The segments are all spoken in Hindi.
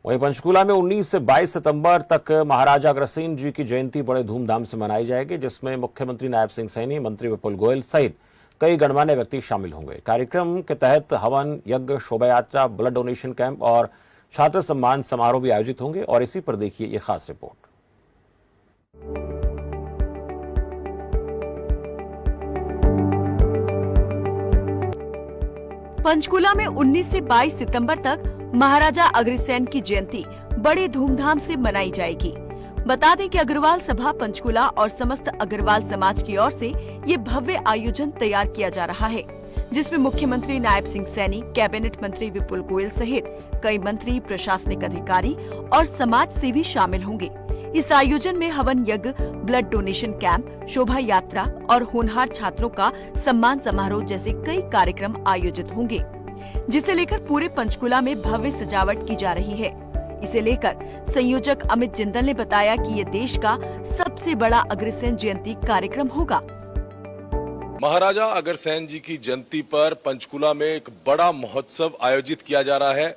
वहीं पंचकूला में 19 से 22 सितंबर तक महाराजा अग्रसेन जी की जयंती बड़े धूमधाम से मनाई जाएगी, जिसमें मुख्यमंत्री नायब सिंह सैनी, मंत्री विपुल गोयल सहित कई गणमान्य व्यक्ति शामिल होंगे। कार्यक्रम के तहत हवन यज्ञ, शोभा यात्रा, ब्लड डोनेशन कैंप और छात्र सम्मान समारोह भी आयोजित होंगे। और इसी पर देखिए ये खास रिपोर्ट। पंचकूला में 19 से 22 सितंबर तक महाराजा अग्रसेन की जयंती बड़े धूमधाम से मनाई जाएगी। बता दें कि अग्रवाल सभा पंचकूला और समस्त अग्रवाल समाज की ओर से ये भव्य आयोजन तैयार किया जा रहा है, जिसमें मुख्यमंत्री नायब सिंह सैनी, कैबिनेट मंत्री विपुल गोयल सहित कई मंत्री, प्रशासनिक अधिकारी और समाज सेवी शामिल होंगे। इस आयोजन में हवन यज्ञ, ब्लड डोनेशन कैंप, शोभा यात्रा और होनहार छात्रों का सम्मान समारोह जैसे कई कार्यक्रम आयोजित होंगे, जिसे लेकर पूरे पंचकूला में भव्य सजावट की जा रही है। इसे लेकर संयोजक अमित जिंदल ने बताया कि ये देश का सबसे बड़ा अग्रसेन जयंती कार्यक्रम होगा। महाराजा अग्रसेन जी की जयंती पर पंचकूला में एक बड़ा महोत्सव आयोजित किया जा रहा है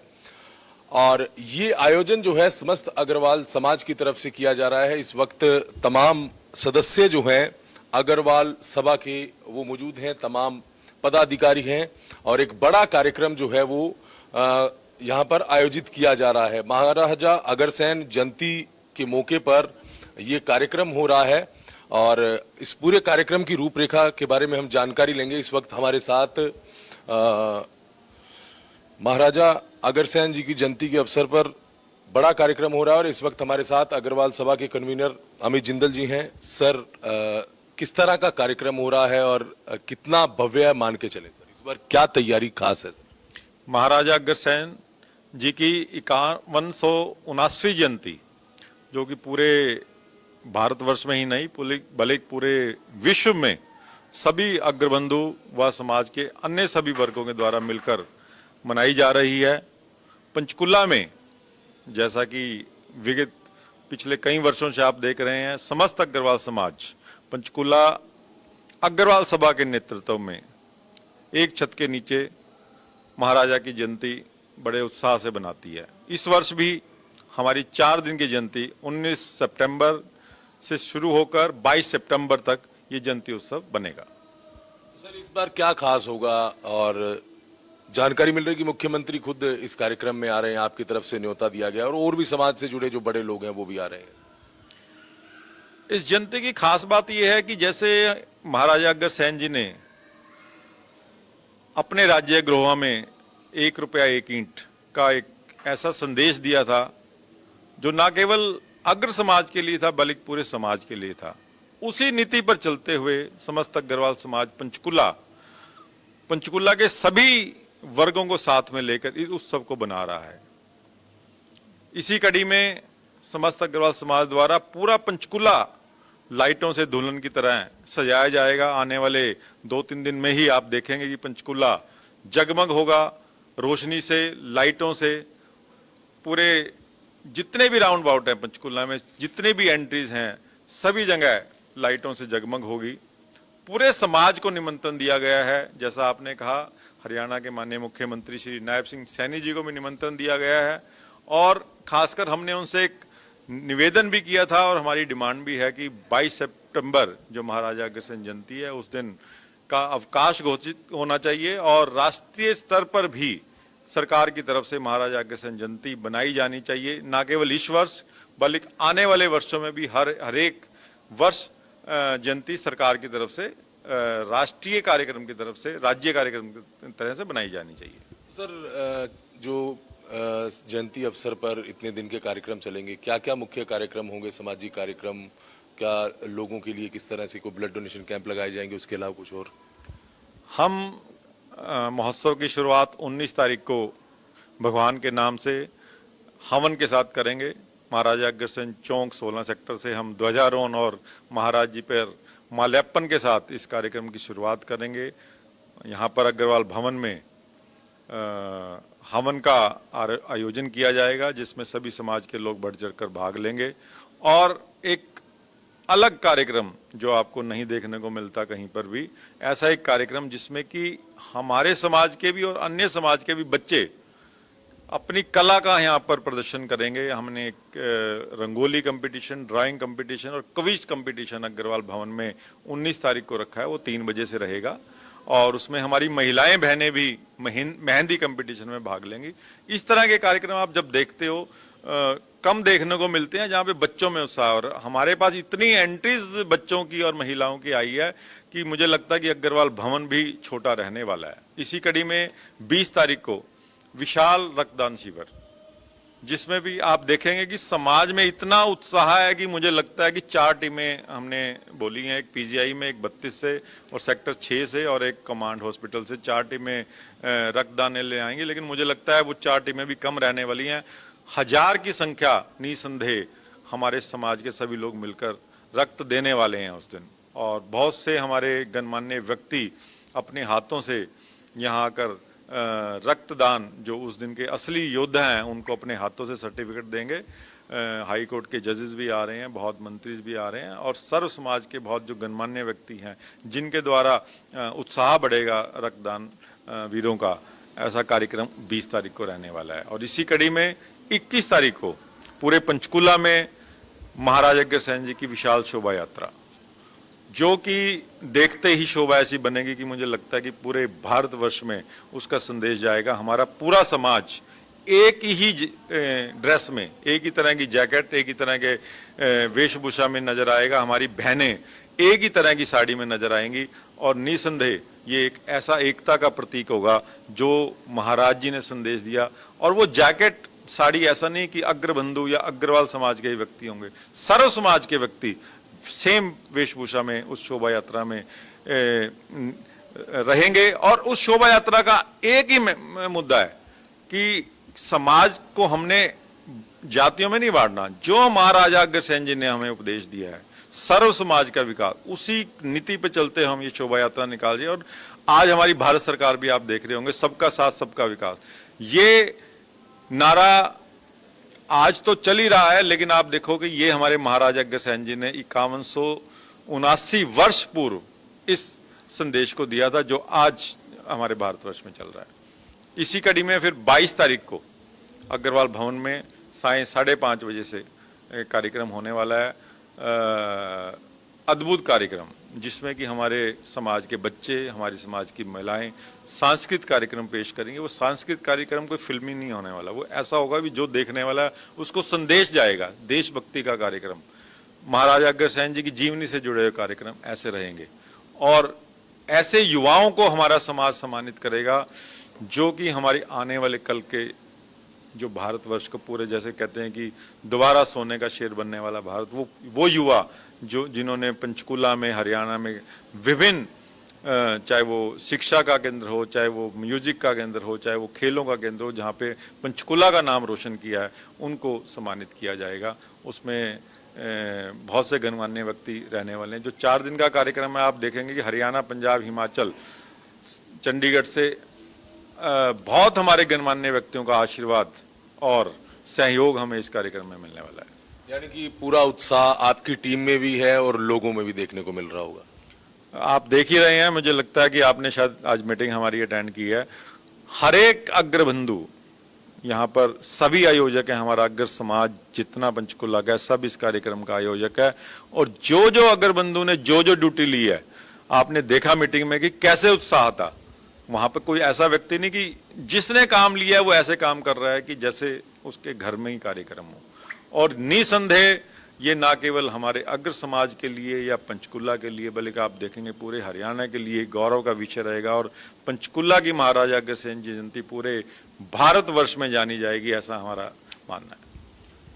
और ये आयोजन जो है समस्त अग्रवाल समाज की तरफ से किया जा रहा है। इस वक्त तमाम सदस्य जो हैं अग्रवाल सभा के वो मौजूद हैं, तमाम पदाधिकारी हैं और एक बड़ा कार्यक्रम जो है वो यहाँ पर आयोजित किया जा रहा है। महाराजा अग्रसेन जयंती के मौके पर ये कार्यक्रम हो रहा है और इस पूरे कार्यक्रम की रूपरेखा के बारे में हम जानकारी लेंगे। इस वक्त हमारे साथ महाराजा अग्रसेन जी की जयंती के अवसर पर बड़ा कार्यक्रम हो रहा है और इस वक्त हमारे साथ अग्रवाल सभा के कन्वीनर अमित जिंदल जी हैं। सर, किस तरह का कार्यक्रम हो रहा है और कितना भव्य है, मान के चले सर, इस बार क्या तैयारी खास है? महाराजा अग्रसेन जी की 5179वीं जयंती, जो कि पूरे भारतवर्ष में ही नहीं बल्कि पूरे विश्व में सभी अग्रबंधु व समाज के अन्य सभी वर्गों के द्वारा मिलकर मनाई जा रही है। पंचकूला में जैसा कि विगत पिछले कई वर्षों से आप देख रहे हैं, समस्त अग्रवाल समाज पंचकूला अग्रवाल सभा के नेतृत्व में एक छत के नीचे महाराजा की जयंती बड़े उत्साह से बनाती है। इस वर्ष भी हमारी 4 दिन की जयंती 19 सितंबर से शुरू होकर 22 सितंबर तक ये जयंती उत्सव बनेगा। सर, इस बार क्या खास होगा? और जानकारी मिल रही है कि मुख्यमंत्री खुद इस कार्यक्रम में आ रहे हैं, आपकी तरफ से न्योता दिया गया और भी समाज से जुड़े जो बड़े लोग हैं वो भी आ रहे हैं। इस जयंती की खास बात यह है कि जैसे महाराजा अग्रसेन जी ने अपने राज्य गृह में 1 रुपया 1 ईंट का एक ऐसा संदेश दिया था जो न केवल अग्र समाज के लिए था बल्कि पूरे समाज के लिए था। उसी नीति पर चलते हुए समस्त अग्रवाल समाज पंचकूला के सभी वर्गों को साथ में लेकर इस उत्सव को बना रहा है। इसी कड़ी में समस्त अग्रवाल समाज द्वारा पूरा पंचकूला लाइटों से दुल्हन की तरह सजाया जाएगा। आने वाले 2-3 दिन में ही आप देखेंगे कि पंचकूला जगमग होगा, रोशनी से, लाइटों से। पूरे जितने भी राउंड अबाउट हैं पंचकूला में, जितने भी एंट्रीज हैं, सभी जगह लाइटों से जगमग होगी। पूरे समाज को निमंत्रण दिया गया है। जैसा आपने कहा, हरियाणा के माननीय मुख्यमंत्री श्री नायब सिंह सैनी जी को भी निमंत्रण दिया गया है और खासकर हमने उनसे एक निवेदन भी किया था और हमारी डिमांड भी है कि 22 सितंबर जो महाराजा अग्रसेन जयंती है उस दिन का अवकाश घोषित होना चाहिए और राष्ट्रीय स्तर पर भी सरकार की तरफ से महाराजा अग्रसेन जयंती बनाई जानी चाहिए। न केवल इस वर्ष बल्कि आने वाले वर्षों में भी हर एक वर्ष जयंती सरकार की तरफ से, राष्ट्रीय कार्यक्रम की तरफ से, राज्य कार्यक्रम की तरह से बनाई जानी चाहिए। सर, जो जयंती अवसर पर इतने दिन के कार्यक्रम चलेंगे, क्या क्या मुख्य कार्यक्रम होंगे? सामाजिक कार्यक्रम, क्या लोगों के लिए किस तरह से कोई ब्लड डोनेशन कैंप लगाए जाएंगे, उसके अलावा कुछ और? हम महोत्सव की शुरुआत 19 तारीख को भगवान के नाम से हवन के साथ करेंगे। महाराजा अग्रसेन चौक 16 सेक्टर से हम ध्वजारोहण और महाराज जी पर माल्यार्पण के साथ इस कार्यक्रम की शुरुआत करेंगे। यहाँ पर अग्रवाल भवन में हवन का आयोजन किया जाएगा जिसमें सभी समाज के लोग बढ़ चढ़कर भाग लेंगे और एक अलग कार्यक्रम जो आपको नहीं देखने को मिलता कहीं पर भी, ऐसा एक कार्यक्रम जिसमें कि हमारे समाज के भी और अन्य समाज के भी बच्चे अपनी कला का यहाँ पर प्रदर्शन करेंगे। हमने एक रंगोली कंपटीशन, ड्राइंग कंपटीशन और क्विज कंपटीशन अग्रवाल भवन में 19 तारीख को रखा है, वो 3 बजे से रहेगा और उसमें हमारी महिलाएं बहनें भी मेहंदी कंपटीशन में भाग लेंगी। इस तरह के कार्यक्रम आप जब देखते हो कम देखने को मिलते हैं जहाँ पे बच्चों में उत्साह, और हमारे पास इतनी एंट्रीज बच्चों की और महिलाओं की आई है कि मुझे लगता है कि अग्रवाल भवन भी छोटा रहने वाला है। इसी कड़ी में 20 तारीख को विशाल रक्तदान शिविर, जिसमें भी आप देखेंगे कि समाज में इतना उत्साह है कि मुझे लगता है कि 4 टीमें हमने बोली हैं, एक पीजीआई में, एक 32 से और सेक्टर 6 से और एक कमांड हॉस्पिटल से 4 टीमें रक्तदान ले आएंगी। लेकिन मुझे लगता है वो 4 टीमें भी कम रहने वाली हैं। 1000 की संख्या निसंदेह हमारे समाज के सभी लोग मिलकर रक्त देने वाले हैं उस दिन, और बहुत से हमारे गणमान्य व्यक्ति अपने हाथों से यहाँ आकर रक्तदान, जो उस दिन के असली योद्धा हैं, उनको अपने हाथों से सर्टिफिकेट देंगे। हाई कोर्ट के जजेस भी आ रहे हैं, बहुत मंत्री भी आ रहे हैं और सर्व समाज के बहुत जो गणमान्य व्यक्ति हैं जिनके द्वारा उत्साह बढ़ेगा रक्तदान वीरों का। ऐसा कार्यक्रम 20 तारीख को रहने वाला है। और इसी कड़ी में 21 तारीख को पूरे पंचकुला में महाराजा अग्रसेन जी की विशाल शोभा यात्रा, जो कि देखते ही शोभा ऐसी बनेगी कि मुझे लगता है कि पूरे भारतवर्ष में उसका संदेश जाएगा। हमारा पूरा समाज एक ही ड्रेस में, एक ही तरह की जैकेट, एक ही तरह के वेशभूषा में नजर आएगा। हमारी बहनें एक ही तरह की साड़ी में नजर आएंगी और निसंदेह ये एक ऐसा एकता का प्रतीक होगा जो महाराज जी ने संदेश दिया। और वो जैकेट, साड़ी ऐसा नहीं कि अग्रबंधु या अग्रवाल समाज के ही व्यक्ति होंगे, सर्व समाज के व्यक्ति सेम वेशभूषा में उस शोभा यात्रा में रहेंगे। और उस शोभा यात्रा का एक ही मुद्दा है कि समाज को हमने जातियों में नहीं बांटना। जो महाराजा अग्रसेन जी ने हमें उपदेश दिया है, सर्व समाज का विकास, उसी नीति पे चलते हम ये शोभा यात्रा निकाल रहे हैं। और आज हमारी भारत सरकार भी आप देख रहे होंगे, सबका साथ सबका विकास, ये नारा आज तो चल ही रहा है, लेकिन आप देखो कि ये हमारे महाराजा अग्रसेन जी ने 5179 वर्ष पूर्व इस संदेश को दिया था, जो आज हमारे भारतवर्ष में चल रहा है। इसी कड़ी में फिर 22 तारीख को अग्रवाल भवन में सायं 5:30 बजे से कार्यक्रम होने वाला है। अद्भुत कार्यक्रम, जिसमें कि हमारे समाज के बच्चे, हमारे समाज की महिलाएं सांस्कृतिक कार्यक्रम पेश करेंगे। वो सांस्कृतिक कार्यक्रम कोई फिल्मी नहीं होने वाला, वो ऐसा होगा कि जो देखने वाला उसको संदेश जाएगा। देशभक्ति का कार्यक्रम, महाराजा अग्रसेन जी की जीवनी से जुड़े हुए कार्यक्रम ऐसे रहेंगे। और ऐसे युवाओं को हमारा समाज सम्मानित करेगा जो कि हमारे आने वाले कल के जो भारतवर्ष को पूरे, जैसे कहते हैं कि दोबारा सोने का शेर बनने वाला भारत, वो युवा जो जिन्होंने पंचकुला में, हरियाणा में विभिन्न, चाहे वो शिक्षा का केंद्र हो, चाहे वो म्यूजिक का केंद्र हो, चाहे वो खेलों का केंद्र हो, जहाँ पे पंचकुला का नाम रोशन किया है, उनको सम्मानित किया जाएगा। उसमें बहुत से गणमान्य व्यक्ति रहने वाले हैं। जो 4 दिन का कार्यक्रम है, आप देखेंगे कि हरियाणा, पंजाब, हिमाचल, चंडीगढ़ से बहुत हमारे गणमान्य व्यक्तियों का आशीर्वाद और सहयोग हमें इस कार्यक्रम में मिलने वाला है। यानी कि पूरा उत्साह आपकी टीम में भी है और लोगों में भी देखने को मिल रहा होगा। आप देख ही रहे हैं, मुझे लगता है कि आपने शायद आज मीटिंग हमारी अटेंड की है। हर एक अग्रबंधु यहाँ पर, सभी आयोजक हैं, हमारा अग्र समाज जितना पंचकुला का है, सब इस कार्यक्रम का आयोजक है। और जो जो अग्रबंधु ने जो जो ड्यूटी ली है, आपने देखा मीटिंग में कि कैसे उत्साह था। वहां पर कोई ऐसा व्यक्ति नहीं कि जिसने काम लिया है वो ऐसे काम कर रहा है कि जैसे उसके घर में ही कार्यक्रम हो। और निसंदेह ये ना केवल हमारे अग्र समाज के लिए या पंचकुला के लिए, बल्कि आप देखेंगे पूरे हरियाणा के लिए गौरव का विषय रहेगा। और पंचकुला की महाराजा अग्रसेन जी जयंती पूरे भारतवर्ष में जानी जाएगी, ऐसा हमारा मानना है।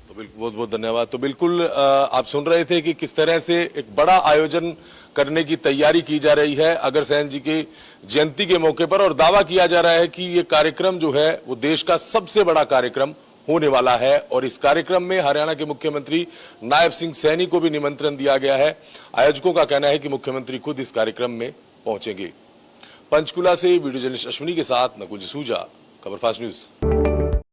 तो बिल्कुल, बहुत बहुत धन्यवाद। तो बिल्कुल आप सुन रहे थे कि किस तरह से एक बड़ा आयोजन करने की तैयारी की जा रही है अग्रसेन जी की जयंती के मौके पर, और दावा किया जा रहा है कि ये कार्यक्रम जो है वो देश का सबसे बड़ा कार्यक्रम होने वाला है। और इस कार्यक्रम में हरियाणा के मुख्यमंत्री नायब सिंह सैनी को भी निमंत्रण दिया गया है। आयोजकों का कहना है कि मुख्यमंत्री खुद इस कार्यक्रम में पहुंचेंगे। पंचकुला से वीडियो जर्नलिस्ट अश्विनी के साथ नकुल जसूजा, खबर फास्ट न्यूज।